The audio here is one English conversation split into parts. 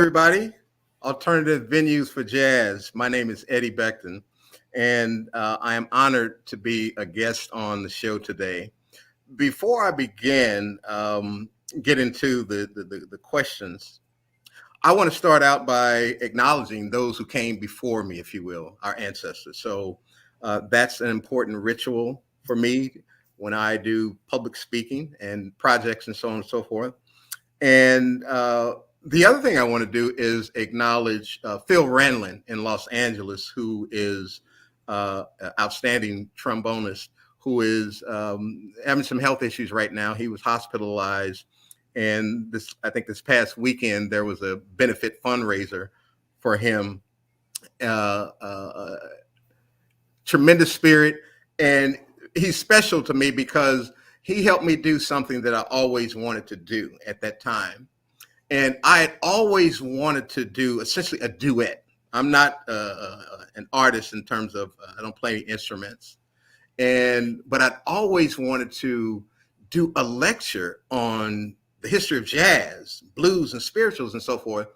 everybody. Alternative venues for jazz. My name is Eddie Becton, and I am honored to be a guest on the show today. Before I begin, get into the questions, I want to start out by acknowledging those who came before me, if you will, our ancestors. So that's an important ritual for me when I do public speaking and projects and so on and so forth. And the other thing I want to do is acknowledge Phil Ranlin in Los Angeles, who is an outstanding trombonist, who is having some health issues right now. He was hospitalized, and I think this past weekend there was a benefit fundraiser for him. Tremendous spirit, and he's special to me because he helped me do something that I always wanted to do at that time. And I had always wanted to do essentially a duet. I'm not an artist in terms of, I don't play any instruments. But I'd always wanted to do a lecture on the history of jazz, blues and spirituals and so forth,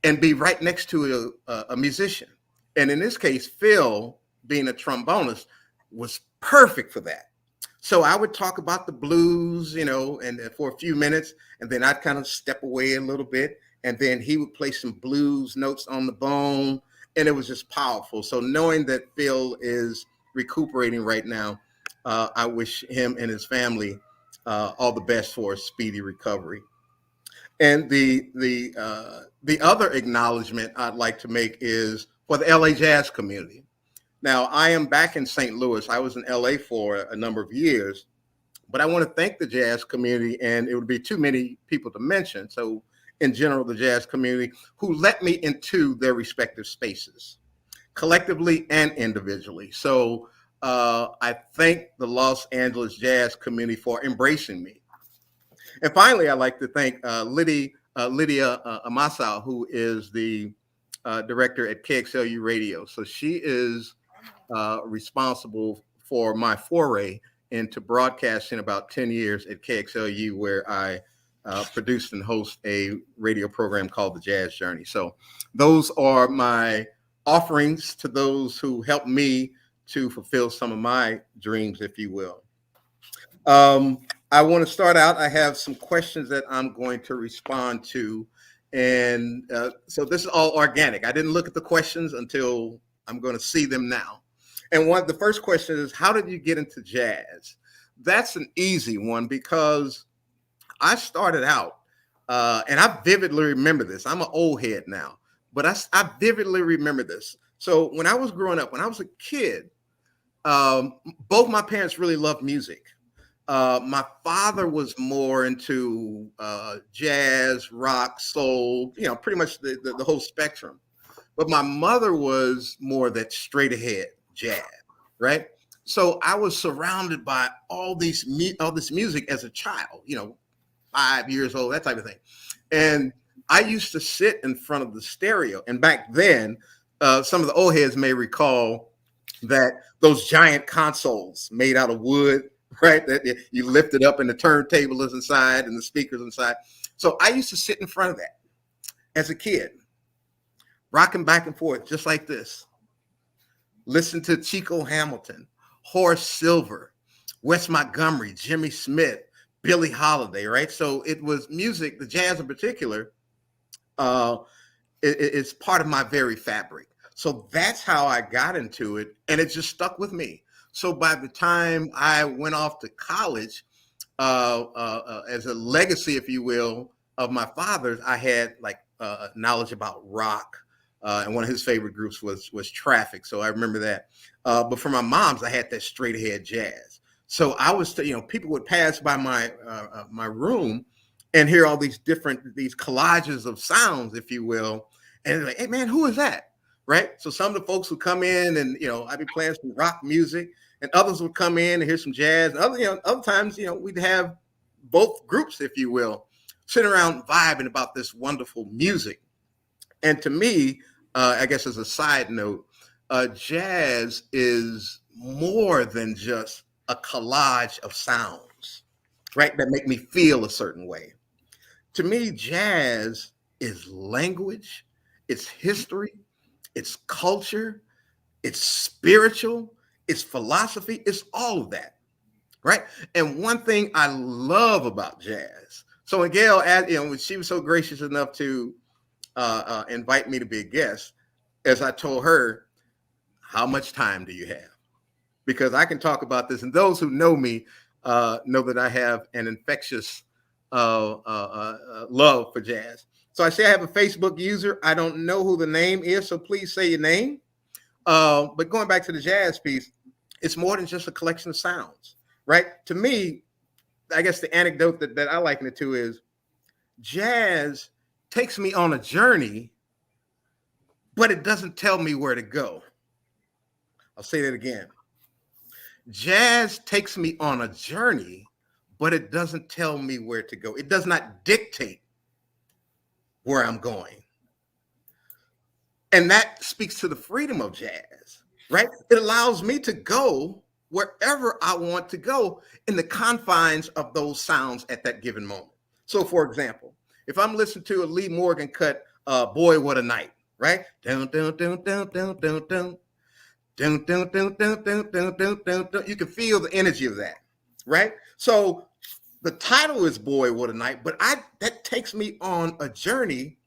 and be right next to a musician. And in this case, Phil, being a trombonist, was perfect for that. So I would talk about the blues, and for a few minutes, and then I'd kind of step away a little bit, and then he would play some blues notes on the bone, and it was just powerful. So knowing that Phil is recuperating right now, I wish him and his family all the best for a speedy recovery. And the other acknowledgement I'd like to make is for the LA jazz community. Now, I am back in St. Louis. I was in LA for a number of years, but I want to thank the jazz community, and it would be too many people to mention. So in general, the jazz community who let me into their respective spaces, collectively and individually. So I thank the Los Angeles jazz community for embracing me. And finally, I'd like to thank Lydia Amasao, who is the director at KXLU Radio. So she is responsible for my foray into broadcasting about 10 years at KXLU, where I produced and host a radio program called The Jazz Journey. So those are my offerings to those who helped me to fulfill some of my dreams, if you will. I want to start out. I have some questions that I'm going to respond to. And so this is all organic. I didn't look at the questions until I'm going to see them now. And the first question is, how did you get into jazz? That's an easy one because I started out, and I vividly remember this. I'm an old head now, but I vividly remember this. So when I was growing up, when I was a kid, both my parents really loved music. My father was more into jazz, rock, soul, pretty much the whole spectrum. But my mother was more that straight ahead jazz, right? So I was surrounded by all this music as a child, 5 years old, that type of thing. And I used to sit in front of the stereo. And back then, some of the old heads may recall that those giant consoles made out of wood, right? That you lift it up and the turntable is inside and the speakers inside. So I used to sit in front of that as a kid, rocking back and forth just like this. Listen to Chico Hamilton, Horace Silver, Wes Montgomery, Jimmy Smith, Billie Holiday, right? So it was music, the jazz in particular, it's part of my very fabric. So that's how I got into it, and it just stuck with me. So by the time I went off to college, as a legacy, if you will, of my father's, I had like knowledge about rock, and one of his favorite groups was Traffic. So I remember that. But for my mom's, I had that straight ahead jazz. So I was, people would pass by my room and hear all these collages of sounds, if you will, and they're like, "Hey man, who is that?" Right? So some of the folks would come in and I'd be playing some rock music, and others would come in and hear some jazz. And other times, we'd have both groups, if you will, sitting around vibing about this wonderful music. And to me, I guess as a side note, jazz is more than just a collage of sounds, right? That make me feel a certain way. To me, jazz is language, it's history, it's culture, it's spiritual, it's philosophy, it's all of that, right? And one thing I love about jazz. So when Gail, when she was so gracious enough to invite me to be a guest, as I told her, how much time do you have? Because I can talk about this, and those who know me know that I have an infectious love for jazz. So I say I have a Facebook user. I don't know who the name is, so please say your name. But going back to the jazz piece, it's more than just a collection of sounds, right? To me, I guess the anecdote that I liken it to is jazz takes me on a journey, but it doesn't tell me where to go. I'll say that again. Jazz takes me on a journey, but it doesn't tell me where to go. It does not dictate where I'm going. And that speaks to the freedom of jazz, right? It allows me to go wherever I want to go in the confines of those sounds at that given moment. So, for example, if I'm listening to a Lee Morgan cut, Boy, What a Night, right? Dun, dun, dun, dun, dun, dun, dun. Dun, dun, dun, dun, dun, dun, dun, dun, dun. You can feel the energy of that, right? So the title is Boy, What a Night, but that takes me on a journey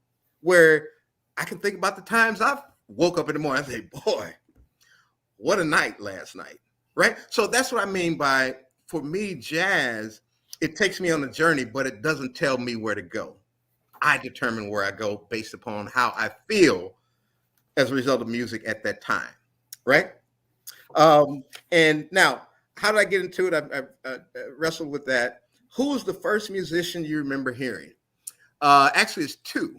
where I can think about the times I've woke up in the morning. I say, boy, what a night last night, right? So that's what I mean by, for me, jazz, it takes me on a journey, but it doesn't tell me where to go. I determine where I go based upon how I feel as a result of music at that time, right? And now, how did I get into it? I wrestled with that. Who was the first musician you remember hearing? Actually, it's two: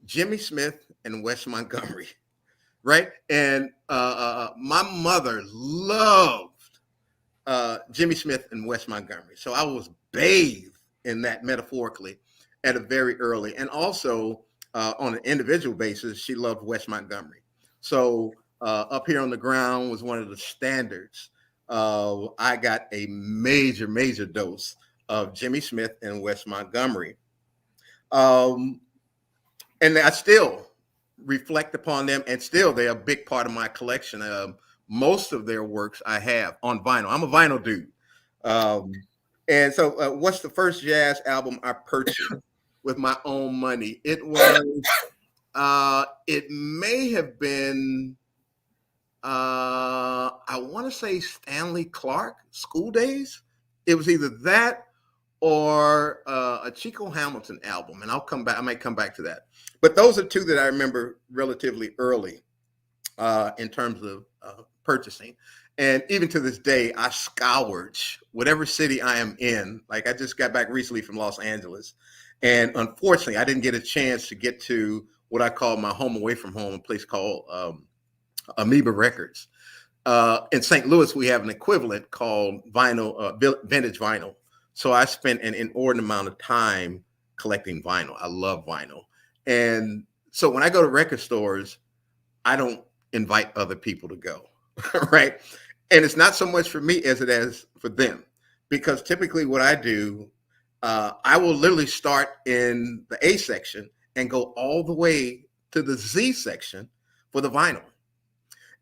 Jimmy Smith and Wes Montgomery, right? And my mother loved Jimmy Smith and Wes Montgomery, so I was bathed in that metaphorically at a very early, and also on an individual basis, she loved Wes Montgomery. So Up Here on the Ground was one of the standards. I got a major dose of Jimmy Smith and Wes Montgomery. And I still reflect upon them, and still they're a big part of my collection. Most of their works I have on vinyl. I'm a vinyl dude. And so what's the first jazz album I purchased with my own money? It may have been, I want to say Stanley Clarke, School Days. It was either that or a Chico Hamilton album, and I might come back to that. But those are two that I remember relatively early in terms of purchasing. And even to this day, I scoured whatever city I am in. Like, I just got back recently from Los Angeles, and unfortunately, I didn't get a chance to get to what I call my home away from home, a place called Amoeba Records. In St. Louis, we have an equivalent called vintage vinyl. So I spent an inordinate amount of time collecting vinyl. I love vinyl. And so when I go to record stores, I don't invite other people to go, right? And it's not so much for me as it is for them, because typically what I do, I will literally start in the A section and go all the way to the Z section for the vinyl.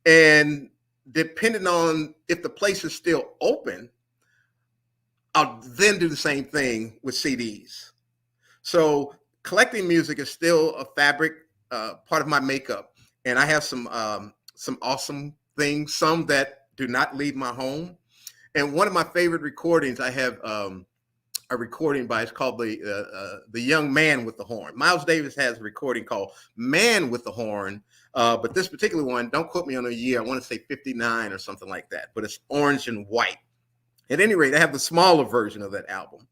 And depending on if the place is still open, I'll then do the same thing with CDs. So collecting music is still a fabric, part of my makeup. And I have some awesome things, some that do not leave my home. And one of my favorite recordings, I have a recording by, it's called The Young Man with the Horn. Miles Davis has a recording called Man with the Horn. But this particular one, don't quote me on a year, I want to say 59 or something like that, but it's orange and white. At any rate, I have the smaller version of that album.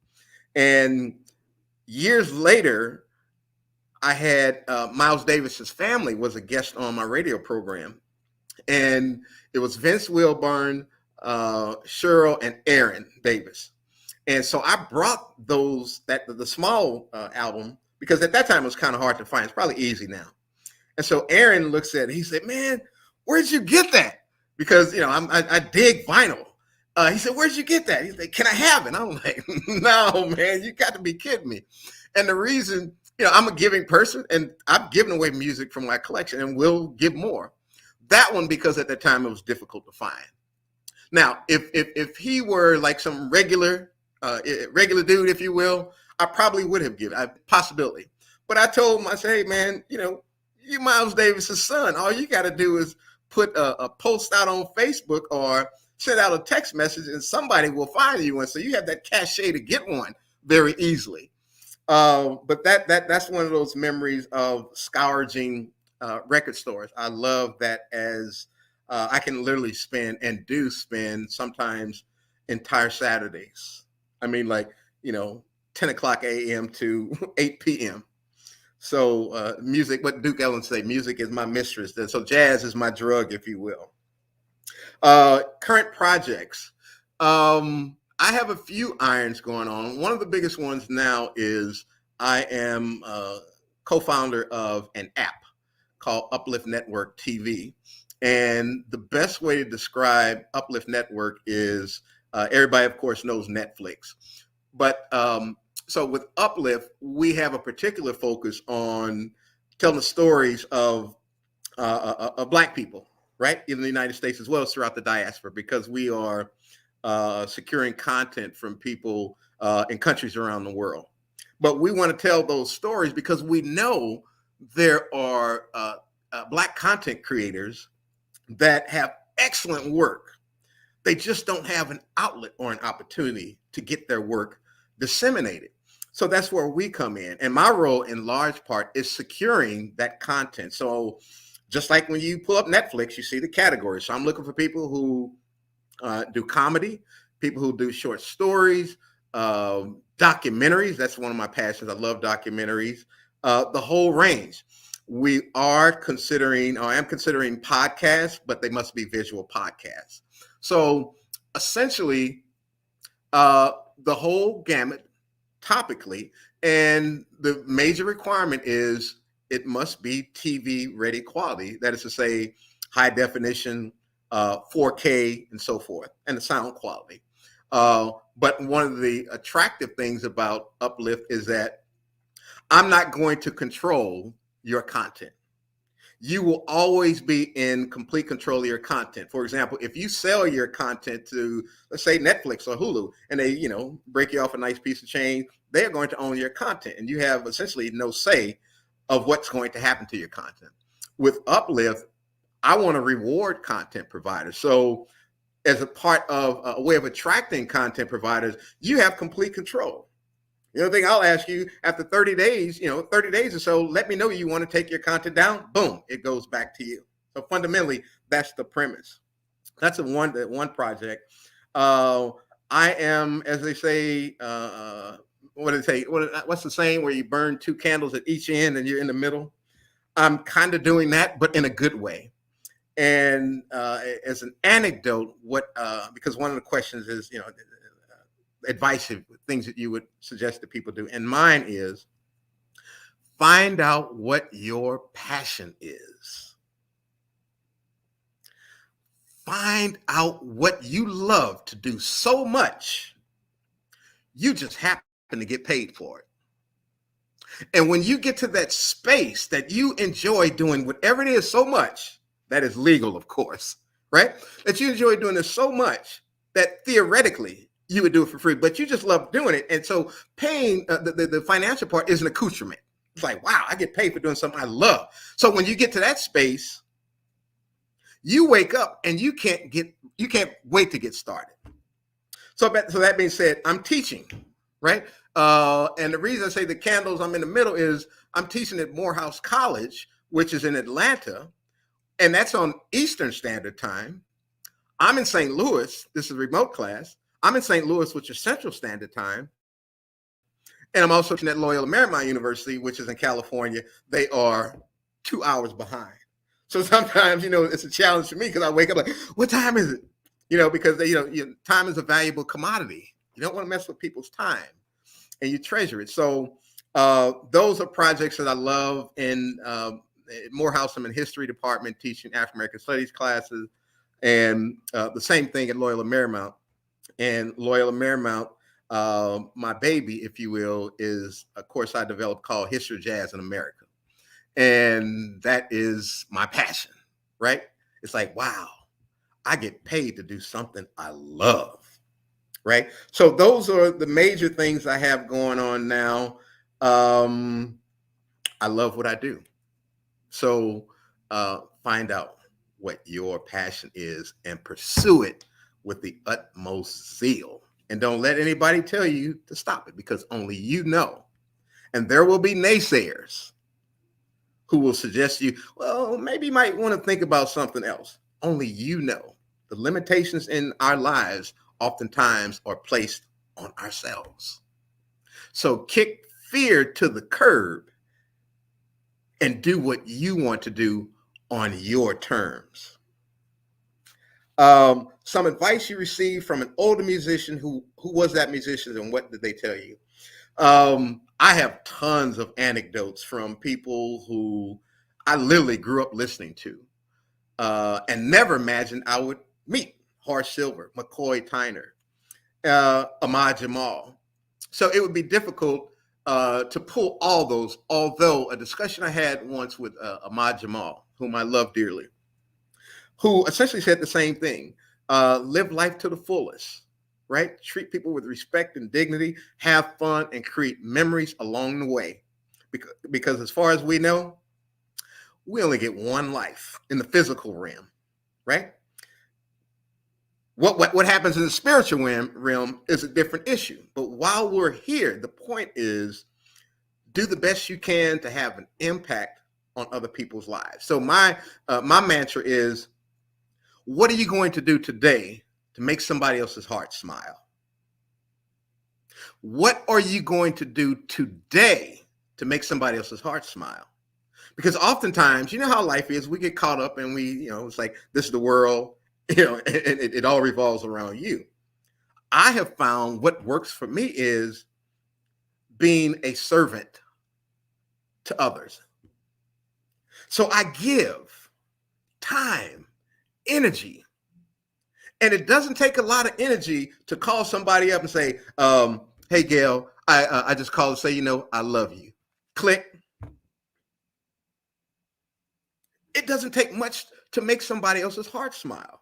And years later, I had Miles Davis's family was a guest on my radio program. And it was Vince Wilburn, Cheryl, and Aaron Davis. And so I brought the small album, because at that time it was kind of hard to find. It's probably easy now. And so Aaron looks at it. He said, "Man, where'd you get that?" Because, I dig vinyl. He said, "Where'd you get that?" He said, "Can I have it?" I'm like, "No, man, you got to be kidding me." And the reason I'm a giving person, and I've given away music from my collection and will give more. That one, because at the time it was difficult to find. Now, if he were like some regular dude, if you will, I probably would have given a possibility. But I told him, I said, hey man, you Miles Davis's son. All you got to do is put a post out on Facebook or send out a text message, and somebody will find you. And so you have that cachet to get one very easily. But that's one of those memories of scourging record stores. I love that, as I can literally spend and do spend sometimes entire Saturdays. I mean, like, 10 o'clock a.m. to 8 p.m. So music, what Duke Ellin say, music is my mistress. So jazz is my drug, if you will. Current projects. I have a few irons going on. One of the biggest ones now is I am co-founder of an app called Uplift Network TV. And the best way to describe Uplift Network is everybody, of course, knows Netflix. But so with Uplift, we have a particular focus on telling the stories of Black people, right, in the United States as well as throughout the diaspora, because we are securing content from people in countries around the world. But we want to tell those stories because we know there are Black content creators that have excellent work. They just don't have an outlet or an opportunity to get their work disseminated. So that's where we come in. And my role in large part is securing that content. So just like when you pull up Netflix, you see the categories. So I'm looking for people who do comedy, people who do short stories, documentaries. That's one of my passions. I love documentaries, the whole range. We are considering, or I am considering podcasts, but they must be visual podcasts. So essentially, the whole gamut topically, and the major requirement is it must be TV ready quality. That is to say, high definition, 4K, and so forth, and the sound quality. But one of the attractive things about Uplift is that I'm not going to control your content. You will always be in complete control of your content. For example, if you sell your content to, let's say, Netflix or Hulu, and they, break you off a nice piece of change, they are going to own your content, and you have essentially no say of what's going to happen to your content. With Uplift, I want to reward content providers. So as a part of a way of attracting content providers, you have complete control. The other thing I'll ask you, after 30 days, 30 days or so, let me know you want to take your content down. Boom, it goes back to you. So fundamentally, that's the premise. That's one project. I am, as they say, what do they say? What's the saying where you burn two candles at each end and you're in the middle? I'm kind of doing that, but in a good way. And as an anecdote, because one of the questions is, advice, things that you would suggest that people do. And mine is find out what your passion is. Find out what you love to do so much, you just happen to get paid for it. And when you get to that space that you enjoy doing whatever it is so much, that is legal, of course, right? That you enjoy doing this so much that theoretically you would do it for free, but you just love doing it. And so paying the financial part is an accoutrement. It's like, wow, I get paid for doing something I love. So when you get to that space, you wake up and you can't wait to get started. So that being said, I'm teaching, right? And the reason I say the candles, I'm in the middle, is I'm teaching at Morehouse College, which is in Atlanta, and that's on Eastern Standard Time. I'm in St. Louis. This is a remote class. I'm in St. Louis, which is Central Standard Time. And I'm also at Loyola Marymount University, which is in California. They are 2 hours behind. So sometimes, it's a challenge for me because I wake up like, what time is it? Because time is a valuable commodity. You don't want to mess with people's time, and you treasure it. So those are projects that I love. In Morehouse, I'm in history department teaching African American studies classes, and the same thing at Loyola Marymount. And Loyola Marymount, My baby, if you will, is a course I developed called History of Jazz in America. And that is my passion, right? It's like, wow, I get paid to do something I love, right? So those are the major things I have going on now. Um, I love what I do. So find out what your passion is and pursue it with the utmost zeal. And don't let anybody tell you to stop it because only you know. And there will be naysayers who will suggest to you, well, maybe you might want to think about something else. Only you know. The limitations in our lives oftentimes are placed on ourselves. So kick fear to the curb and do what you want to do on your terms. Some advice you received from an older musician. Who was that musician and what did they tell you? I have tons of anecdotes from people who I literally grew up listening to and never imagined I would meet. Horace Silver, McCoy Tyner, Ahmad Jamal. So it would be difficult to pull all those, although a discussion I had once with Ahmad Jamal, whom I love dearly, who essentially said the same thing. Live life to the fullest, right? Treat people with respect and dignity, have fun, and create memories along the way. Because as far as we know, we only get one life in the physical realm, right? What happens in the spiritual realm is a different issue. But while we're here, the point is do the best you can to have an impact on other people's lives. So my mantra is, what are you going to do today to make somebody else's heart smile? What are you going to do today to make somebody else's heart smile? Because oftentimes, you know how life is, we get caught up and it's like, this is the world, and it all revolves around you. I have found what works for me is being a servant to others. So I give time, energy. And it doesn't take a lot of energy to call somebody up and say, hey, Gail, I just called to say, I love you. Click. It doesn't take much to make somebody else's heart smile.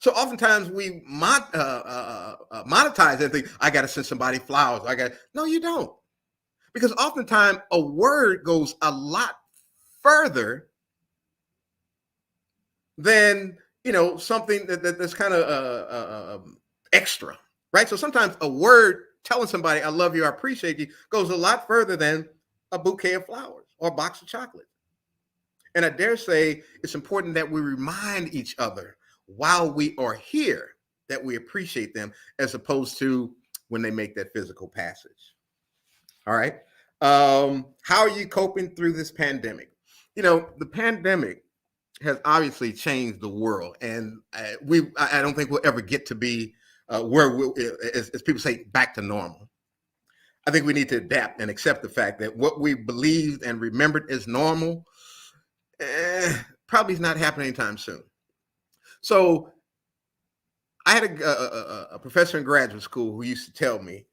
So oftentimes we monetize everything. I got to send somebody flowers. No, you don't. Because oftentimes a word goes a lot further than something that's kind of extra, right? So sometimes a word telling somebody I love you, I appreciate you goes a lot further than a bouquet of flowers or a box of chocolate. And I dare say it's important that we remind each other while we are here that we appreciate them, as opposed to when they make that physical passage. All right. How are you coping through this pandemic? The pandemic has obviously changed the world, and I don't think we'll ever get to be where as people say, back to normal. I think we need to adapt and accept the fact that what we believed and remembered as normal probably is not happening anytime soon. So I had a professor in graduate school who used to tell me,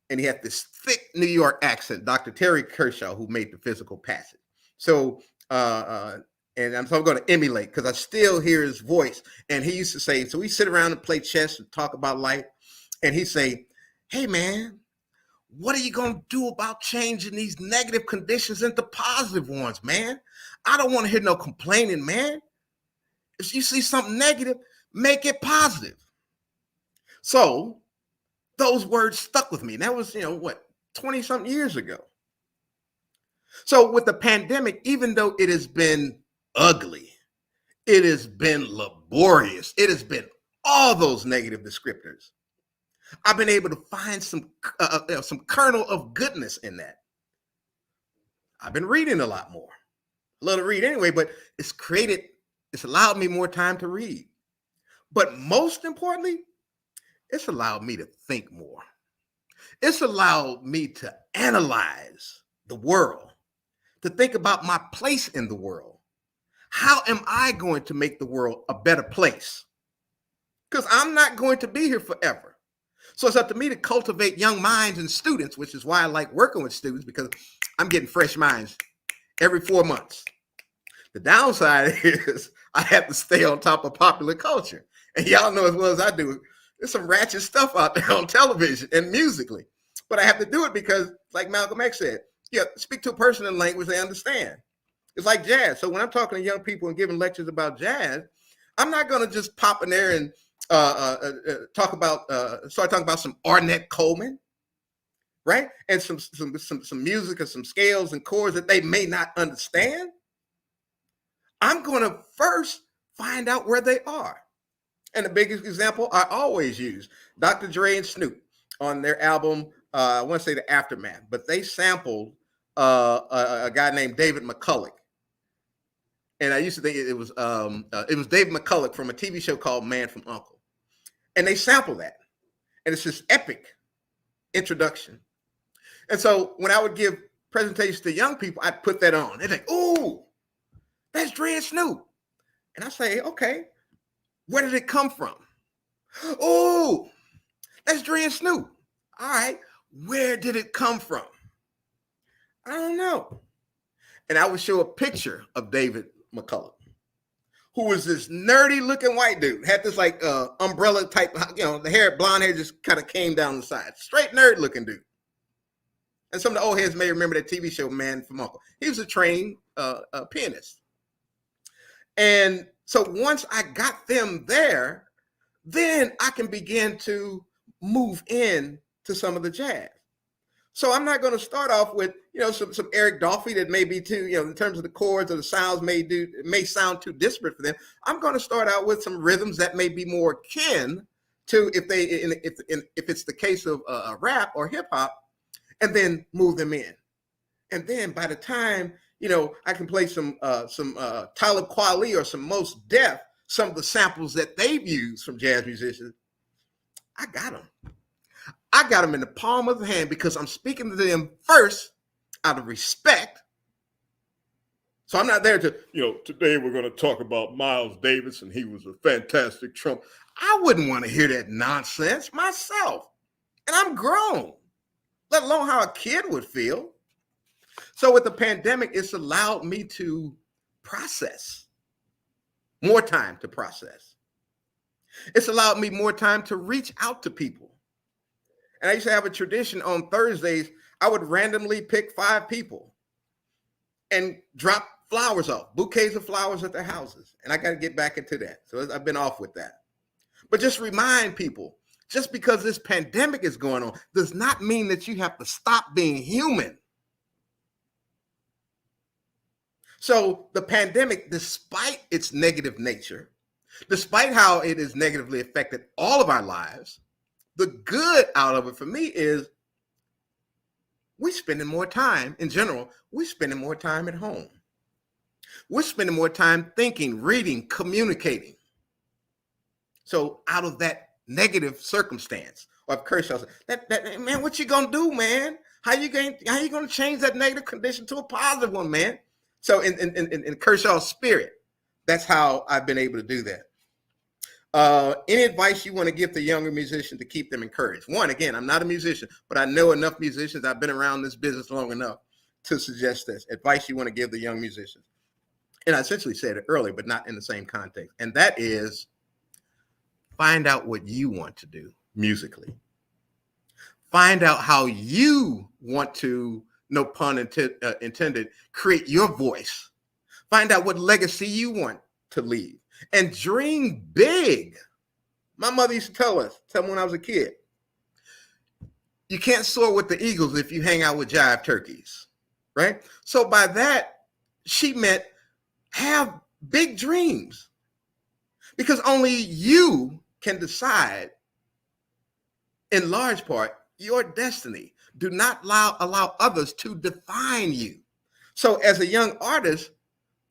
and he had this thick New York accent, Dr. Terry Kershaw, who made the physical passage. So and I'm going to emulate because I still hear his voice. And he used to say, so we sit around and play chess and talk about life. And he'd say, hey, man, what are you going to do about changing these negative conditions into positive ones, man? I don't want to hear no complaining, man. If you see something negative, make it positive. So those words stuck with me. And that was, 20 something years ago. So with the pandemic, even though it has been ugly, it has been laborious, it has been all those negative descriptors, I've been able to find some kernel of goodness in that. I've been reading a lot more. I love to read anyway, but it's allowed me more time to read. But most importantly, it's allowed me to think more. It's allowed me to analyze the world, to think about my place in the world. How am I going to make the world a better place? Because I'm not going to be here forever. So it's up to me to cultivate young minds and students, which is why I like working with students, because I'm getting fresh minds every 4 months. The downside is I have to stay on top of popular culture. And y'all know as well as I do, there's some ratchet stuff out there on television and musically. But I have to do it because, like Malcolm X said, yeah, speak to a person in language they understand. It's like jazz. So when I'm talking to young people and giving lectures about jazz, I'm not going to just pop in there and start talking about some Ornette Coleman, right? And some music or some scales and chords that they may not understand. I'm going to first find out where they are. And the biggest example I always use, Dr. Dre and Snoop on their album, I want to say The Aftermath, but they sampled a guy named David McCulloch. And I used to think it was David McCulloch from a TV show called Man from Uncle. And they sampled that. And it's this epic introduction. And so when I would give presentations to young people, I'd put that on. They'd think, ooh, that's Dre and Snoop. And I say, okay, where did it come from? Oh, that's Dre and Snoop. All right, where did it come from? I don't know. And I would show a picture of David McCulloch, who was this nerdy looking white dude, had this like umbrella type, the hair, blonde hair just kind of came down the side, straight nerd looking dude. And some of the old heads may remember that TV show, Man from Uncle. He was a trained pianist. And so once I got them there, then I can begin to move in to some of the jazz. So I'm not going to start off with, some Eric Dolphy that may be too, in terms of the chords or the sounds may sound too disparate for them. I'm going to start out with some rhythms that may be more akin to if it's the case of rap or hip hop, and then move them in. And then by the time, I can play some Talib Kweli or some Mos Def, some of the samples that they've used from jazz musicians, I got them. I got them in the palm of the hand because I'm speaking to them first out of respect. So I'm not there to, today we're going to talk about Miles Davis and he was a fantastic trump. I wouldn't want to hear that nonsense myself. And I'm grown, let alone how a kid would feel. So with the pandemic, it's allowed me to process, more time to process. It's allowed me more time to reach out to people. And I used to have a tradition on Thursdays, I would randomly pick 5 people and drop flowers off, bouquets of flowers at their houses. And I got to get back into that. So I've been off with that. But just remind people, just because this pandemic is going on does not mean that you have to stop being human. So the pandemic, despite its negative nature, despite how it has negatively affected all of our lives, the good out of it for me is we're spending more time, in general, we're spending more time at home. We're spending more time thinking, reading, communicating. So out of that negative circumstance, or if Kershaw said, that man, what you gonna do, man? How you gonna change that negative condition to a positive one, man? So in Kershaw's spirit, that's how I've been able to do that. Any advice you want to give to younger musicians to keep them encouraged? One, again, I'm not a musician, but I know enough musicians. I've been around this business long enough to suggest this. Advice you want to give the young musicians. And I essentially said it earlier, but not in the same context. And that is find out what you want to do musically. Find out how you want to, no pun intended, create your voice. Find out what legacy you want to leave. And dream big. My mother used to tell me when I was a kid, you can't soar with the eagles if you hang out with jive turkeys, right? So by that, she meant have big dreams because only you can decide, in large part, your destiny. Do not allow others to define you. So as a young artist,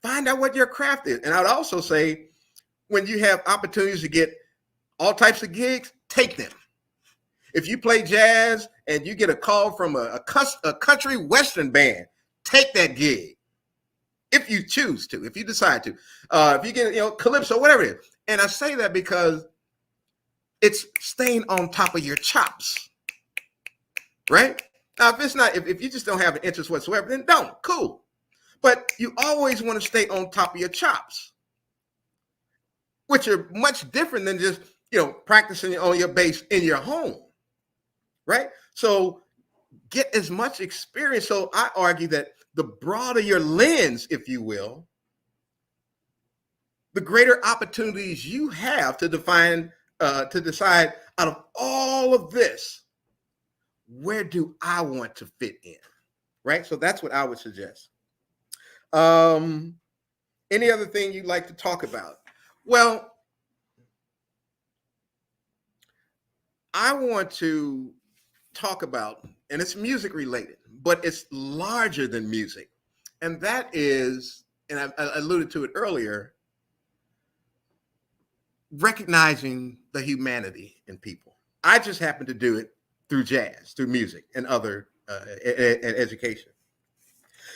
find out what your craft is. And I would also say, when you have opportunities to get all types of gigs, take them. If you play jazz and you get a call from a country western band, take that gig. If you choose to, if you decide to. If you get, calypso, whatever it is. And I say that because It's staying on top of your chops, right? Now, if you just don't have an interest whatsoever, then don't. Cool. But you always want to stay on top of your chops, which are much different than just, practicing on your bass in your home, right? So get as much experience. So I argue that the broader your lens, if you will, the greater opportunities you have to decide out of all of this, where do I want to fit in, right? So that's what I would suggest. Any other thing you'd like to talk about? Well, I want to talk about, and it's music related, but it's larger than music. And that is, and I alluded to it earlier, recognizing the humanity in people. I just happen to do it through jazz, through music, and other education.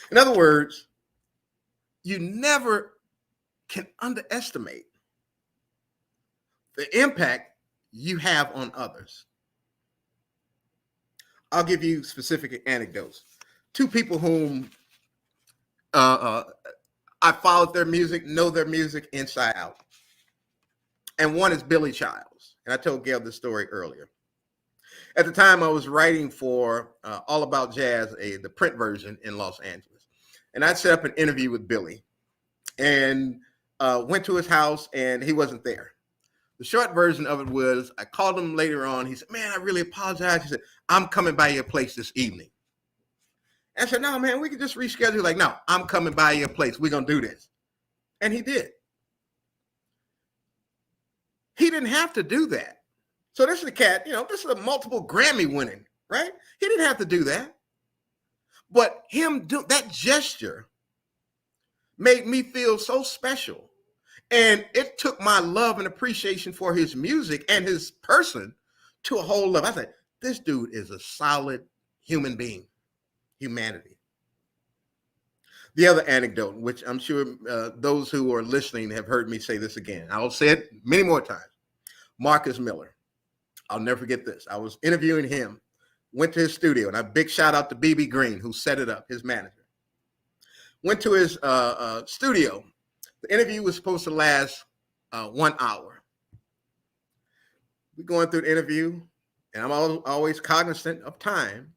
In other words, you never can underestimate the impact you have on others. I'll give you specific anecdotes. Two people whom I followed their music, know their music inside out. And one is Billy Childs. And I told Gail this story earlier. At the time, I was writing for All About Jazz, the print version in Los Angeles. And I set up an interview with Billy and went to his house, and he wasn't there. The short version of it was, I called him later on. He said, man, I really apologize. He said, I'm coming by your place this evening. And I said, no, man, we can just reschedule. Like, no, I'm coming by your place. We're going to do this. And he did. He didn't have to do that. So this is a cat, this is a multiple Grammy winning, right? He didn't have to do that. But him do that gesture made me feel so special. And it took my love and appreciation for his music and his person to a whole level. I said, this dude is a solid human being, humanity. The other anecdote, which I'm sure those who are listening have heard me say this again. I'll say it many more times. Marcus Miller. I'll never forget this. I was interviewing him, went to his studio, and a big shout out to BB Green, who set it up, his manager. Went to his studio. The interview was supposed to last 1 hour. We're going through the interview, and I'm always cognizant of time.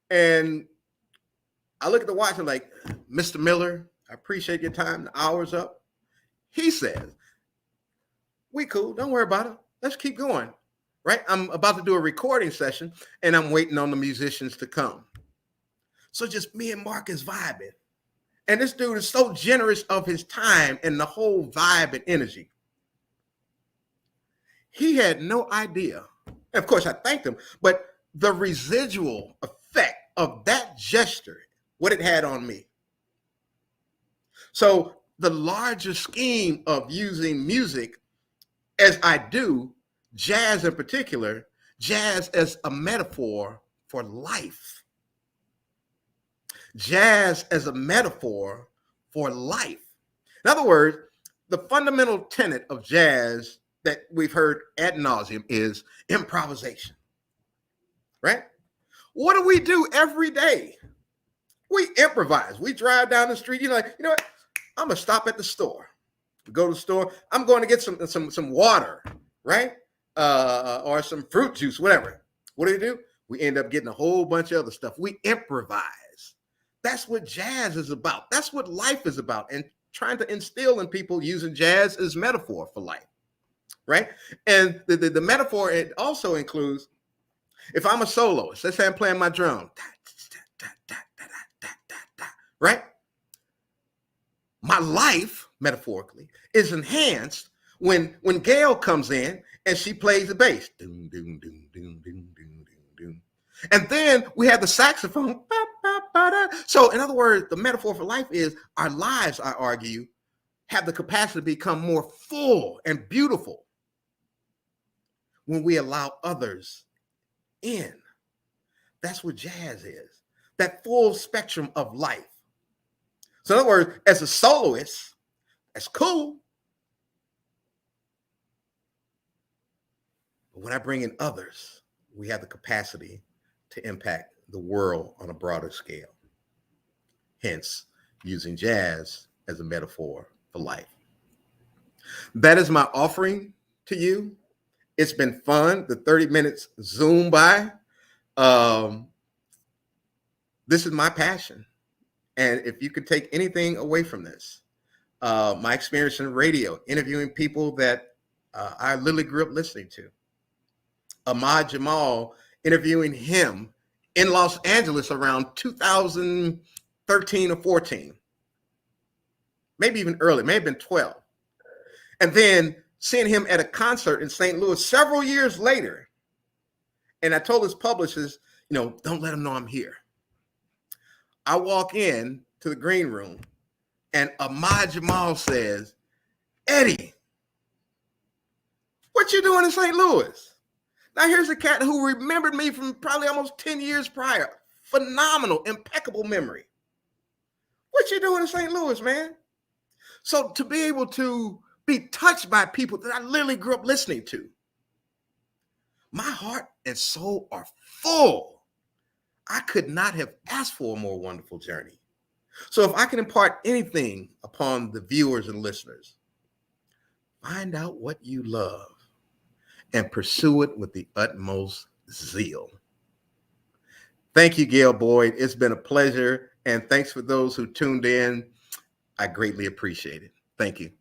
And I look at the watch, I'm like, Mr. Miller, I appreciate your time. The hour's up. He says, we cool. Don't worry about it. Let's keep going. Right? I'm about to do a recording session, and I'm waiting on the musicians to come. So just me and Marcus vibing. And this dude is so generous of his time and the whole vibe and energy. He had no idea. And of course, I thanked him, but the residual effect of that gesture, what it had on me. So the larger scheme of using music as I do, jazz in particular, jazz as a metaphor for life. Jazz as a metaphor for life. In other words, the fundamental tenet of jazz that we've heard ad nauseum is improvisation, right? What do we do every day? We improvise. We drive down the street. You know what? I'm gonna stop at the store. We go to the store. I'm going to get some water, right? Or some fruit juice, whatever. What do? We end up getting a whole bunch of other stuff. We improvise. That's what jazz is about. That's what life is about. And trying to instill in people using jazz as metaphor for life, right? And the metaphor, it also includes, if I'm a soloist, let's say I'm playing my drum, right? My life, metaphorically, is enhanced when Gail comes in and she plays the bass. Doom, doom, doom, doom, doom, doom, doom, doom. And then we have the saxophone. So in other words, the metaphor for life is our lives, I argue, have the capacity to become more full and beautiful when we allow others in. That's what jazz is, that full spectrum of life. So in other words, as a soloist, that's cool. But when I bring in others, we have the capacity to impact the world on a broader scale. Hence, using jazz as a metaphor for life. That is my offering to you. It's been fun. The 30 minutes zoom by. Um, this is my passion. And if you could take anything away from this, my experience in radio, interviewing people that I literally grew up listening to. Ahmad Jamal, interviewing him in Los Angeles around 2013 or 14, maybe even early, may have been 12. And then seeing him at a concert in St. Louis several years later. And I told his publishers, don't let him know I'm here. I walk in to the green room and Ahmad Jamal says, Eddie, what you doing in St. Louis? Now here's a cat who remembered me from probably almost 10 years prior. Phenomenal, impeccable memory. What you doing in St. Louis, man? So to be able to be touched by people that I literally grew up listening to, my heart and soul are full. I could not have asked for a more wonderful journey. So if I can impart anything upon the viewers and listeners, find out what you love and pursue it with the utmost zeal. Thank you, Gail Boyd. It's been a pleasure. And thanks for those who tuned in. I greatly appreciate it. Thank you.